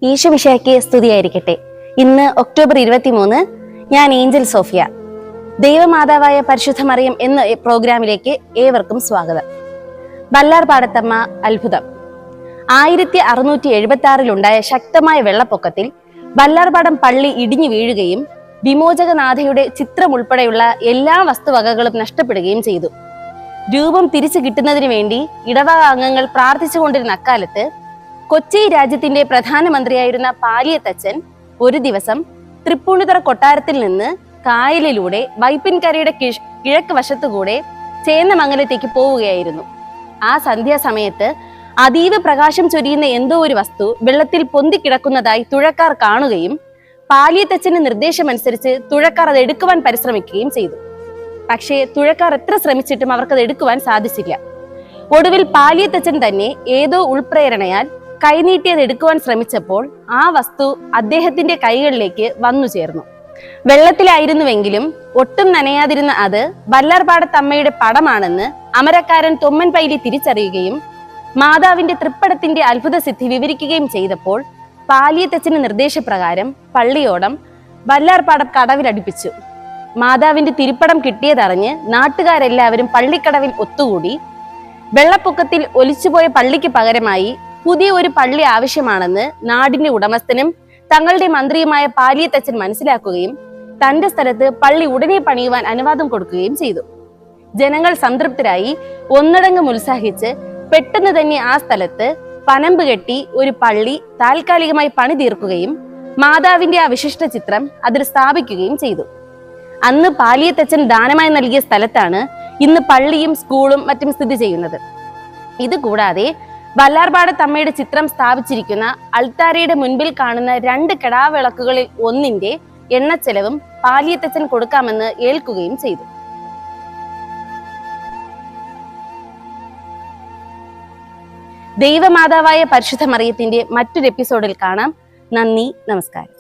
ഈശോമിശിഹായ്ക്ക് സ്തുതിയായിരിക്കട്ടെ. ഇന്ന് ഒക്ടോബർ 23. ഞാൻ ഏഞ്ചൽ സോഫിയ. ദൈവമാതാവായ പരിശുദ്ധ മറിയം എന്ന പ്രോഗ്രാമിലേക്ക് ഏവർക്കും സ്വാഗതം. വല്ലാർപാടത്തമ്മ അത്ഭുതം. 1676 ശക്തമായ വെള്ളപ്പൊക്കത്തിൽ വല്ലാർപാടം പള്ളി ഇടിഞ്ഞു വീഴുകയും വിമോചകനാഥയുടെ ചിത്രം ഉൾപ്പെടെയുള്ള എല്ലാ വസ്തുവകകളും നഷ്ടപ്പെടുകയും ചെയ്തു. രൂപം തിരിച്ചു കിട്ടുന്നതിന് വേണ്ടി ഇടവക അംഗങ്ങൾ പ്രാർത്ഥിച്ചുകൊണ്ടിരുന്ന അക്കാലത്ത് കൊച്ചി രാജ്യത്തിന്റെ പ്രധാനമന്ത്രിയായിരുന്ന പാലിയത്തച്ഛൻ ഒരു ദിവസം തൃപ്പൂണിത്തുറ കൊട്ടാരത്തിൽ നിന്ന് കായലിലൂടെ വൈപ്പിൻകരയുടെ കിഴക്ക് വശത്തുകൂടെ ചേന്നമംഗലത്തേക്ക് പോവുകയായിരുന്നു. ആ സന്ധ്യാസമയത്ത് അതീവ പ്രകാശം ചൊരിയുന്ന എന്തോ ഒരു വസ്തു വെള്ളത്തിൽ പൊന്തിക്കിടക്കുന്നതായി തുഴക്കാർ കാണുകയും പാലിയത്തച്ഛന്റെ നിർദ്ദേശമനുസരിച്ച് തുഴക്കാർ അത് എടുക്കുവാൻ പരിശ്രമിക്കുകയും ചെയ്തു. പക്ഷേ തുഴക്കാർ എത്ര ശ്രമിച്ചിട്ടും അവർക്കത് എടുക്കുവാൻ സാധിച്ചില്ല. ഒടുവിൽ പാലിയത്തച്ഛൻ തന്നെ ഏതോ ഉൾപ്രേരണയാൽ കൈനീട്ടിയത് എടുക്കുവാൻ ശ്രമിച്ചപ്പോൾ ആ വസ്തു അദ്ദേഹത്തിന്റെ കൈകളിലേക്ക് വന്നു ചേർന്നു. വെള്ളത്തിലായിരുന്നുവെങ്കിലും ഒട്ടും നനയാതിരുന്ന അത് വല്ലാർപാടത്തമ്മയുടെ പടമാണെന്ന് അമരക്കാരൻ തൊമ്മൻ പൈലി തിരിച്ചറിയുകയും മാതാവിന്റെ തൃപ്പടത്തിന്റെ അത്ഭുത സിദ്ധി വിവരിക്കുകയും ചെയ്തപ്പോൾ പാലിയത്തച്ഛന്റെ നിർദ്ദേശപ്രകാരം പള്ളിയോടം വല്ലാർപാടം കടവിലടിപ്പിച്ചു. മാതാവിന്റെ തിരുപ്പടം കിട്ടിയതറിഞ്ഞ് നാട്ടുകാരെല്ലാവരും പള്ളിക്കടവിൽ ഒത്തുകൂടി. വെള്ളപ്പൊക്കത്തിൽ ഒലിച്ചുപോയ പള്ളിക്ക് പകരമായി പുതിയ ഒരു പള്ളി ആവശ്യമാണെന്ന് നാടിന്റെ ഉടമസ്ഥനും തങ്ങളുടെ മന്ത്രിയുമായ പാലിയത്തച്ഛൻ മനസ്സിലാക്കുകയും തന്റെ സ്ഥലത്ത് പള്ളി ഉടനെ പണിയുവാൻ അനുവാദം കൊടുക്കുകയും ചെയ്തു. ജനങ്ങൾ സംതൃപ്തരായി ഒന്നടങ്കം ഉത്സാഹിച്ച് പെട്ടെന്ന് തന്നെ ആ സ്ഥലത്ത് പനമ്പ് കെട്ടി ഒരു പള്ളി താൽക്കാലികമായി പണി തീർക്കുകയും മാതാവിന്റെ ആ വിശിഷ്ട ചിത്രം അതിൽ സ്ഥാപിക്കുകയും ചെയ്തു. അന്ന് പാലിയത്തച്ഛൻ ദാനമായി നൽകിയ സ്ഥലത്താണ് ഇന്ന് പള്ളിയും സ്കൂളും മറ്റും സ്ഥിതി ചെയ്യുന്നത്. ഇതുകൂടാതെ വല്ലാർപാടത്തമ്മയുടെ ചിത്രം സ്ഥാപിച്ചിരിക്കുന്ന അൾത്താരയുടെ മുൻപിൽ കാണുന്ന 2 കെടാവിളക്കുകളിൽ ഒന്നിന്റെ എണ്ണച്ചെലവും പാലിയത്തച്ഛൻ കൊടുക്കാമെന്ന് ഏൽക്കുകയും ചെയ്തു. ദൈവമാതാവായ പരിശുദ്ധ മറിയത്തിന്റെ മറ്റൊരു എപ്പിസോഡിൽ കാണാം. നന്ദി, നമസ്കാരം.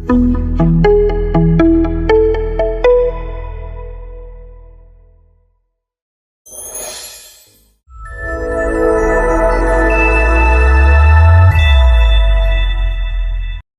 thank you